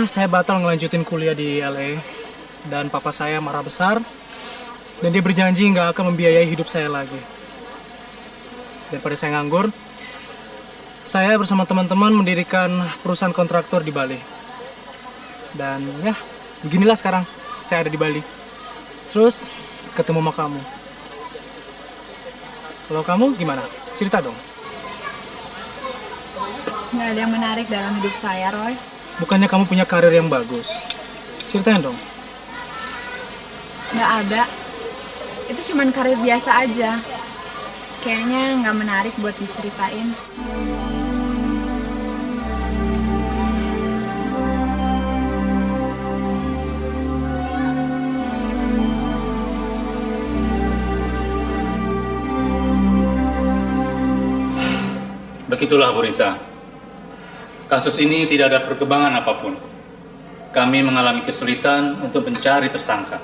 akhirnya saya batal ngelanjutin kuliah di LA. Dan papa saya marah besar. Dan dia berjanji nggak akan membiayai hidup saya lagi. Daripada saya nganggur, saya bersama teman-teman mendirikan perusahaan kontraktor di Bali. Dan ya, beginilah sekarang saya ada di Bali. Terus ketemu sama kamu. Kalau kamu gimana? Cerita dong. Nggak ada yang menarik dalam hidup saya, Roy. Bukannya kamu punya karir yang bagus? Ceritain dong. Nggak ada. Itu cuman karir biasa aja. Kayaknya nggak menarik buat diceritain. Begitulah Bu Risa. Kasus ini tidak ada perkembangan apapun. Kami mengalami kesulitan untuk mencari tersangka.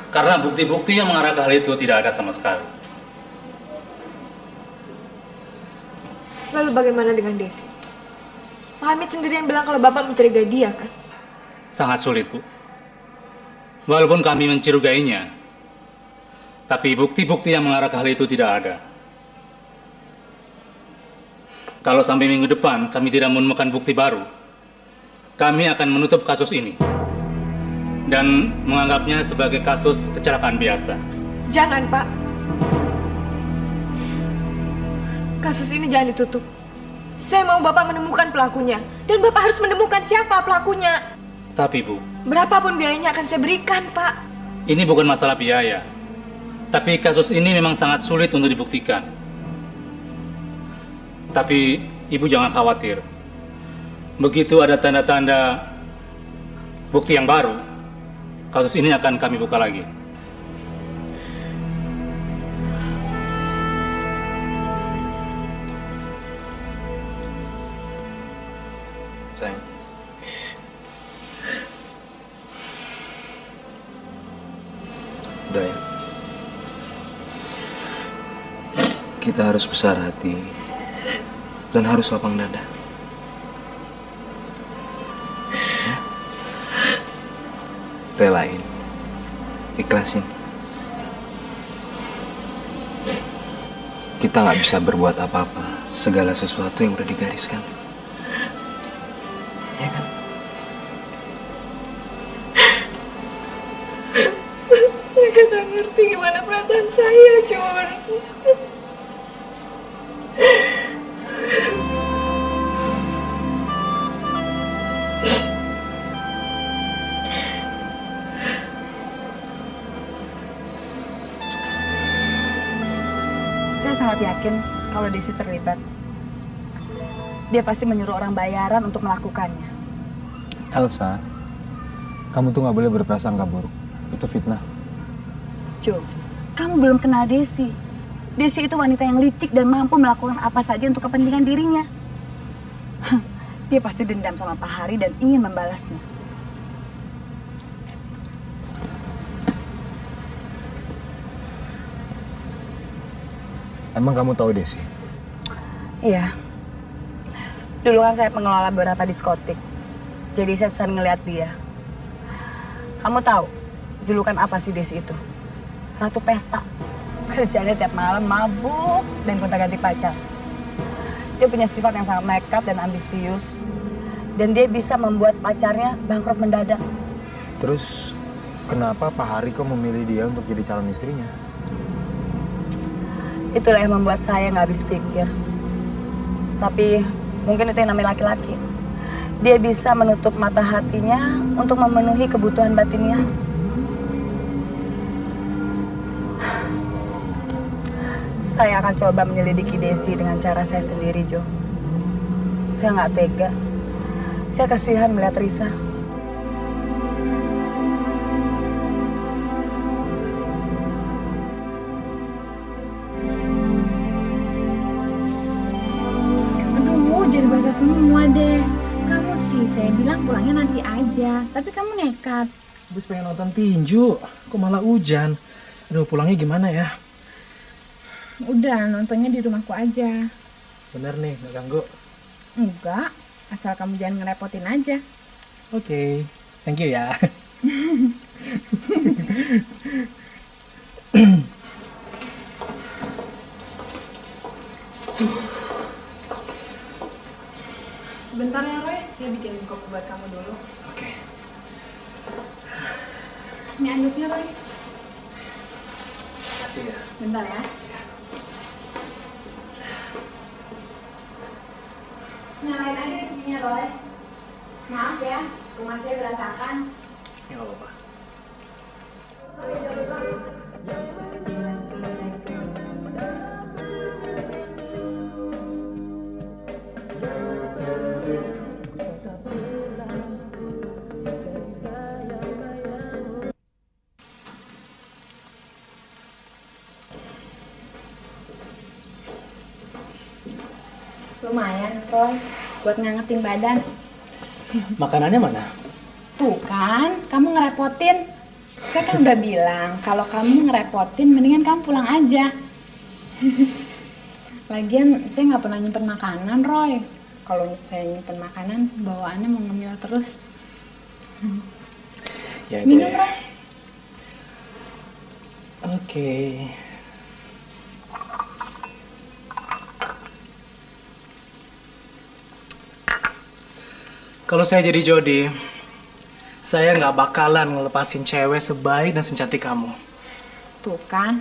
Karena bukti-bukti yang mengarah ke hal itu tidak ada sama sekali. Lalu bagaimana dengan Desi? Pak Hamid sendiri yang bilang kalau Bapak mencurigai dia, kan? Sangat sulit, Bu. Walaupun kami mencurigainya, tapi bukti-bukti yang mengarah ke hal itu tidak ada. Kalau sampai minggu depan kami tidak menemukan bukti baru, kami akan menutup kasus ini dan menganggapnya sebagai kasus kecelakaan biasa. Jangan, Pak. Kasus ini jangan ditutup. Saya mau Bapak menemukan pelakunya. Dan Bapak harus menemukan siapa pelakunya. Tapi, Bu, Berapapun biayanya akan saya berikan, Pak. ini bukan masalah biaya. Tapi kasus ini memang sangat sulit untuk dibuktikan. Tapi Ibu jangan khawatir. Begitu ada tanda-tanda bukti yang baru, kasus ini akan kami buka lagi. Sayang. Udah ya. Kita harus besar hati dan harus lapang dada. Ya? Relain, ikhlasin. Kita nggak bisa berbuat apa-apa, segala sesuatu yang udah digariskan. Ya kan? Mereka gak ngerti gimana perasaan saya, Jun. Saya sangat yakin kalau Desi terlibat. Dia pasti menyuruh orang bayaran untuk melakukannya. Elsa, kamu tuh nggak boleh berprasangka buruk. Itu fitnah. Jo, kamu belum kenal Desi. Desi itu wanita yang licik dan mampu melakukan apa saja untuk kepentingan dirinya. Dia pasti dendam sama Pak Hari dan ingin membalasnya. Emang kamu tahu Desi? Iya. Dulu kan saya pengelola beberapa diskotik. Jadi saya sering ngeliat dia. Kamu tahu julukan apa sih Desi itu? Ratu Pesta. Kerjanya tiap malam mabuk dan gonta-ganti pacar. Dia punya sifat yang sangat nekat dan ambisius. Dan dia bisa membuat pacarnya bangkrut mendadak. Terus kenapa Pak Hari kok memilih dia untuk jadi calon istrinya? Itulah yang membuat saya nggak habis pikir. Tapi mungkin itu yang namanya laki-laki. Dia bisa menutup mata hatinya untuk memenuhi kebutuhan batinnya. Saya akan coba menyelidiki Desi dengan cara saya sendiri, Jo. Saya nggak tega. Saya kasihan melihat Risa. Aduh, jadi basah semua deh. Kamu sih, saya bilang pulangnya nanti aja. Tapi kamu nekat. Habis pengen nonton tinju, kok malah hujan. Aduh, pulangnya gimana ya? Udah, nontonnya di rumahku aja. Bener nih, nggak ganggu. Enggak, asal kamu jangan ngerepotin aja. Oke, thank you ya. Bentar ya Roy, saya bikin kopi buat kamu dulu. Oke. Ini anduknya Roy. Makasih ya. Bentar ya. Nyalain aja TV-nya Roy. Maaf ya, rumah saya berantakan. Ya nggak apa-apa. Lumayan Roy, buat ngangetin badan. Makanannya mana? Tuh kan, kamu ngerepotin. Saya kan udah bilang, kalau kamu ngerepotin, mendingan kamu pulang aja. Lagian, saya nggak pernah nyimpen makanan, Roy. Kalau saya nyimpen makanan, bawaannya mau ngemil terus. Ya Minum, deh. Roy. Oke. Kalau saya jadi Jody, saya nggak bakalan ngelepasin cewek sebaik dan secantik kamu. Tuh kan,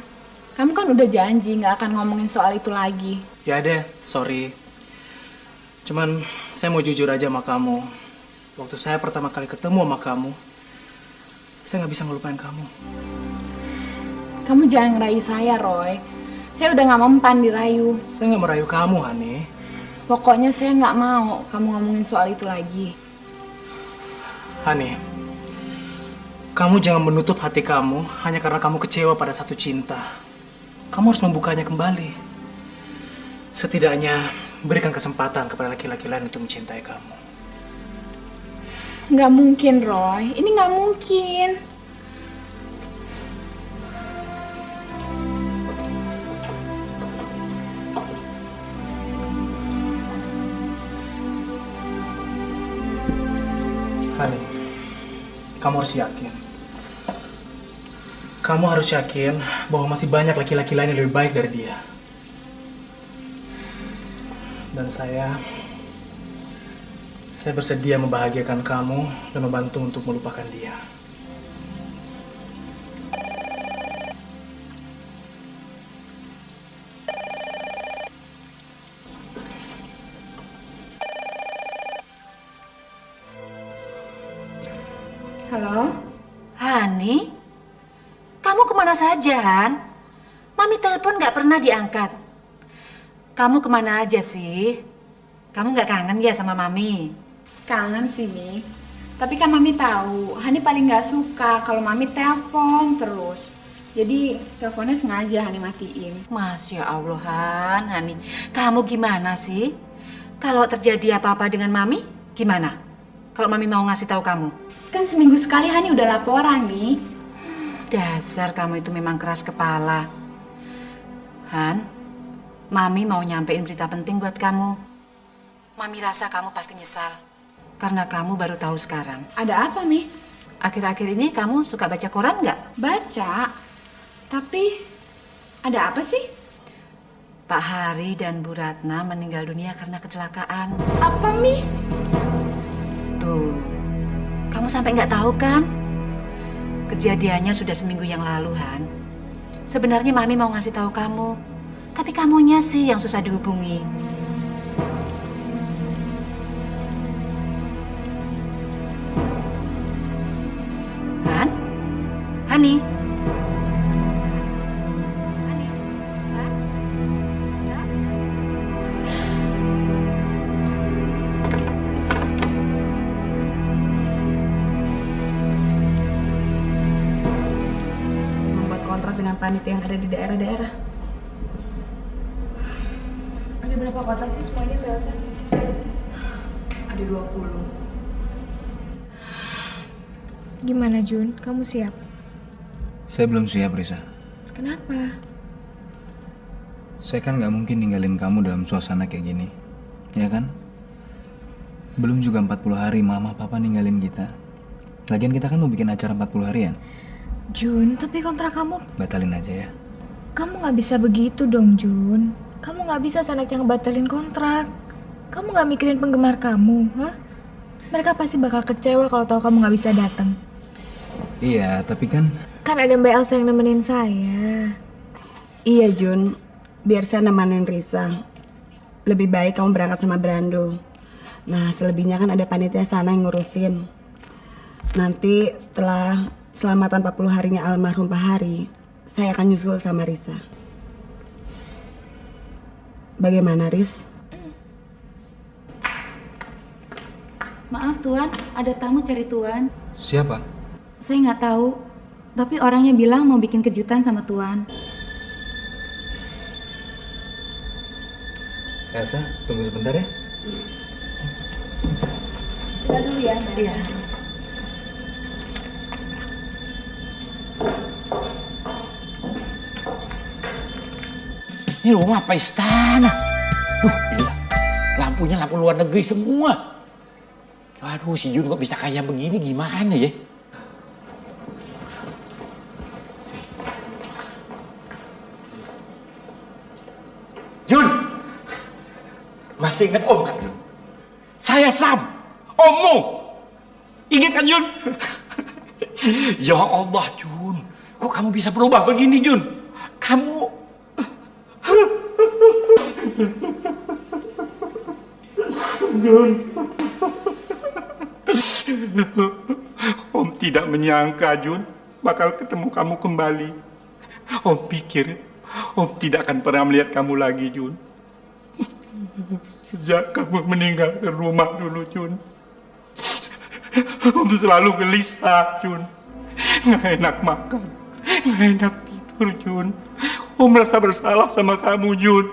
kamu kan udah janji nggak akan ngomongin soal itu lagi. Ya deh, sorry. Cuman saya mau jujur aja sama kamu. Waktu saya pertama kali ketemu sama kamu, saya nggak bisa ngelupain kamu. Kamu jangan ngerayu saya, Roy. Saya udah nggak mempan dirayu. Saya nggak merayu kamu, Hani. Pokoknya saya nggak mau kamu ngomongin soal itu lagi. Hani, kamu jangan menutup hati kamu hanya karena kamu kecewa pada satu cinta. Kamu harus membukanya kembali. Setidaknya berikan kesempatan kepada laki-laki lain untuk mencintai kamu. Nggak mungkin, Roy. Ini nggak mungkin. Hani, kamu harus yakin. Kamu harus yakin bahwa masih banyak laki-laki lain yang lebih baik dari dia. Dan saya bersedia membahagiakan kamu dan membantu untuk melupakan dia. Halo? Hani, kamu kemana saja, Han? Mami telepon nggak pernah diangkat. Kamu kemana aja sih? Kamu nggak kangen ya sama Mami? Kangen sih, Mi. Tapi kan Mami tahu, Hani paling nggak suka kalau Mami telepon terus. Jadi teleponnya sengaja Hani matiin. Masya Allah, Han, Hani. Kamu gimana sih? Kalau terjadi apa-apa dengan Mami, gimana? Kalau Mami mau ngasih tahu kamu? Kan seminggu sekali Hani udah laporan, Mi. Dasar kamu itu memang keras kepala. Han, Mami mau nyampein berita penting buat kamu. Mami rasa kamu pasti nyesal. Karena kamu baru tahu sekarang. Ada apa, Mi? Akhir-akhir ini kamu suka baca koran nggak? Baca. Tapi ada apa sih? Pak Hari dan Bu Ratna meninggal dunia karena kecelakaan. Apa, Mi? Tuh, kamu sampai nggak tahu kan? Kejadiannya sudah seminggu yang lalu, Han. Sebenarnya Mami mau ngasih tahu kamu, tapi kamunya sih yang susah dihubungi. Han? Hani? Hani? Han? Han? Membuat kontrak dengan panitia yang ada di daerah-daerah. Ada berapa kota sih semuanya, Mbak Elsa? Ada 20. Gimana, Jun? Kamu siap? Saya belum siap, Risa. Kenapa? Saya kan nggak mungkin ninggalin kamu dalam suasana kayak gini, ya kan? Belum juga 40 hari mama papa ninggalin kita. Lagian kita kan mau bikin acara 40 harian. Jun, tapi kontrak kamu... Batalin aja ya. Kamu nggak bisa begitu dong, Jun. Kamu nggak bisa seenaknya ngebatalin kontrak. Kamu nggak mikirin penggemar kamu, hah? Mereka pasti bakal kecewa kalau tahu kamu nggak bisa datang. Iya, tapi kan... Kan ada Mbak Elsa yang nemenin saya. Iya Jun, biar saya nemenin Risa. Lebih baik kamu berangkat sama Brando. Nah selebihnya kan ada panitia sana yang ngurusin. Nanti setelah selamatan 40 harinya almarhum Pak Hari, saya akan nyusul sama Risa. Bagaimana Riz? Maaf Tuan, ada tamu cari Tuan. Siapa? Saya nggak tahu, tapi orangnya bilang mau bikin kejutan sama Tuan. Elsa, tunggu sebentar ya. Tinggal dulu ya. Iya. Ini rumah apa istana? Gila. Lampunya lampu luar negeri semua. Aduh, si Jun kok bisa kaya begini, gimana ya? Jun! Masih ingat Om kan, Jun? Saya Sam, Ommu. Ingat kan, Jun? Ya Allah, Jun. Kok kamu bisa berubah begini, Jun? Kamu... Jun. Om tidak menyangka, Jun, bakal ketemu kamu kembali. Om pikir Om tidak akan pernah melihat kamu lagi, Jun. Sejak kamu meninggalkan rumah dulu, Jun. Om selalu gelisah, Jun. Nggak enak makan, nggak enak tidur, Jun. Om merasa bersalah sama kamu, Jun.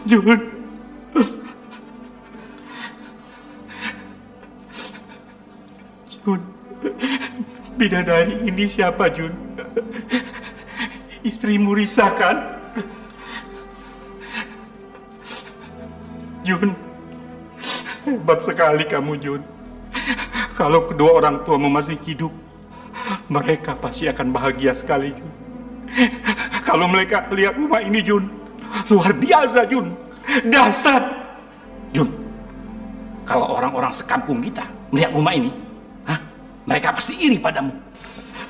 Jun. Jun. Bidadari ini siapa, Jun? Istrimu Risa kan? Jun, hebat sekali kamu, Jun. Kalau kedua orang tuamu masih hidup, mereka pasti akan bahagia sekali, Jun. Kalau mereka lihat rumah ini, Jun, luar biasa, Jun. Dahsyat. Jun, kalau orang-orang sekampung kita melihat rumah ini, mereka pasti iri padamu.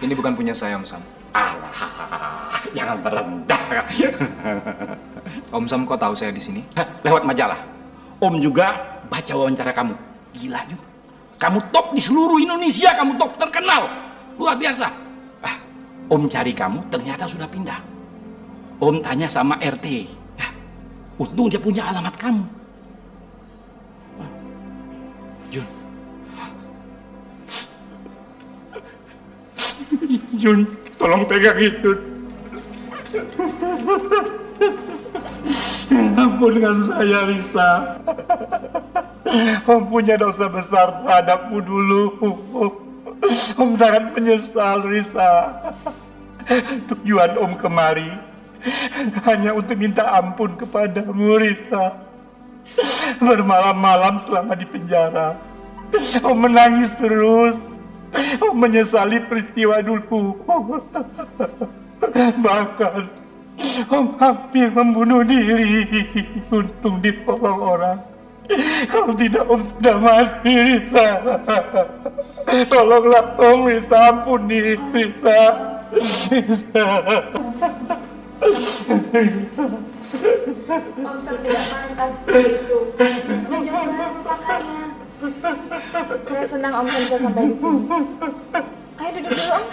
Ini bukan punya saya, Om Sam. Alah, jangan berendah. Om Sam kok tahu saya di sini? Lewat majalah. Om juga baca wawancara kamu. Gila, Jun. Kamu top di seluruh Indonesia, kamu top terkenal. Luar biasa. Om cari kamu, ternyata sudah pindah. Om tanya sama RT. Untung dia punya alamat kamu. Jun. Jun, tolong pegang itu. Ampunkan saya, Risa. Om punya dosa besar terhadapmu dulu. Om sangat menyesal, Risa. Tujuan Om kemari hanya untuk minta ampun kepadamu, Risa. Bermalam-malam selama di penjara, Om menangis terus. Om menyesali peristiwa dulu. Bahkan Om hampir membunuh diri. Untung ditolong orang. Kalau tidak Om sudah mati, Risa. Tolonglah Om, Risa. Ampuni Risa. Risa. Om Sam tidak pantas seperti itu. Saya sudah jauh-jauh melupakannya. Saya senang Om Sam bisa sampai di sini. Ayo duduk dulu, Om.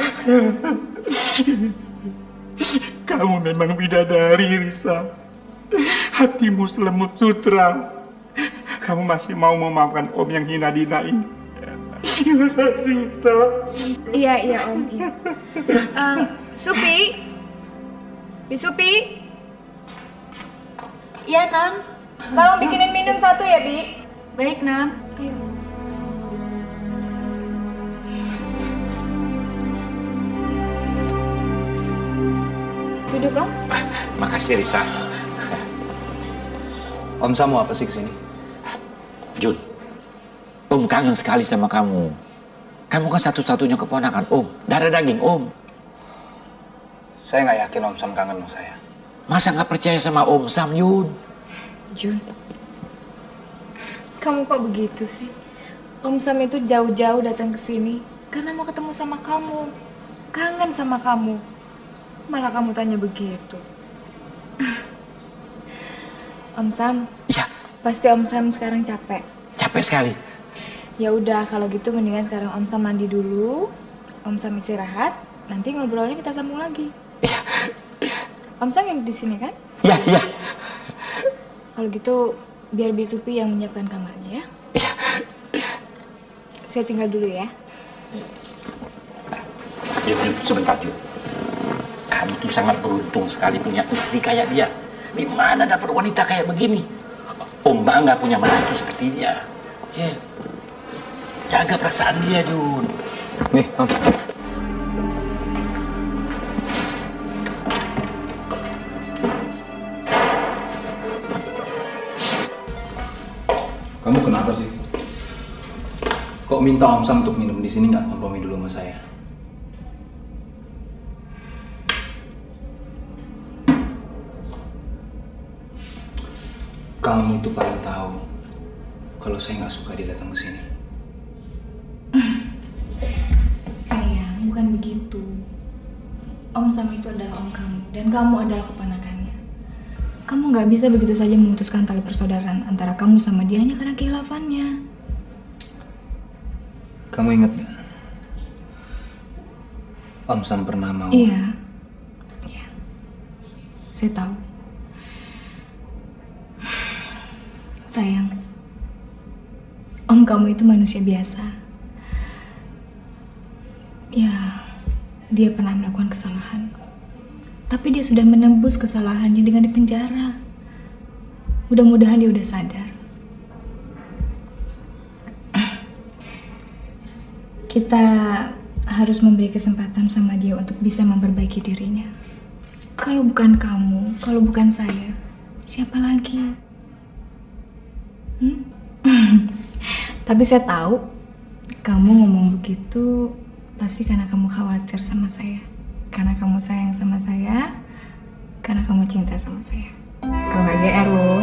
Kamu memang bidadari, Risa. Hatimu selemut sutra. Kamu masih mau memaafkan Om yang hina-dina ini? Terima kasih, Risa. Iya Om. Iya. Supi, Bi Supi. Iya, Non. Tolong bikinin minum satu ya, Bi. Baik, Non. Ayo. Duduk, Om. Makasih, Risa. Om Sam mau apa sih kesini? Jun, Om kangen sekali sama kamu. Kamu kan satu-satunya keponakan Om, darah daging Om. Saya nggak yakin Om Sam kangen sama saya. Masa nggak percaya sama Om Sam, Jun? Jun, kamu kok begitu sih? Om Sam itu jauh-jauh datang ke sini karena mau ketemu sama kamu, kangen sama kamu. Malah kamu tanya begitu. Om Sam, Ya, pasti Om Sam sekarang capek. capek sekali. Ya udah, kalau gitu mendingan sekarang Om Sam mandi dulu, Om Sam istirahat, nanti ngobrolnya kita sambung lagi. Ya, Om Sam yang di sini kan? ya, ya. Kalau gitu biar Bisupi yang menyiapkan kamarnya ya. Ya. Saya tinggal dulu ya. Jun, sebentar Jun. Kamu tuh sangat beruntung sekali punya istri kayak dia. Di mana dapat wanita kayak begini? Om bangga punya menantu seperti dia. Ya. Jaga perasaan dia, Jun. Nih, Om. Kamu kenapa sih? Kok minta Om Sam untuk minum di sini nggak kompromi dulu sama saya? Kamu tuh paling tahu kalau saya nggak suka dia datang ke sini. Sayang, bukan begitu. Om Sam itu adalah om kamu dan kamu adalah keponakannya. Kamu nggak bisa begitu saja memutuskan tali persaudaraan antara kamu sama dia hanya karena kehilafannya. Kamu ingat nggak? Om Sam pernah mau. Iya, saya tahu. Sayang, om kamu itu manusia biasa. Ya, dia pernah melakukan kesalahan. Tapi dia sudah menembus kesalahannya dengan dipenjara. Mudah-mudahan dia udah sadar. Kita harus memberi kesempatan sama dia untuk bisa memperbaiki dirinya. Kalau bukan kamu, kalau bukan saya, siapa lagi? Tapi saya tahu kamu ngomong begitu pasti karena kamu khawatir sama saya, karena kamu sayang sama saya, karena kamu cinta sama saya. Kalau nggak GR loh.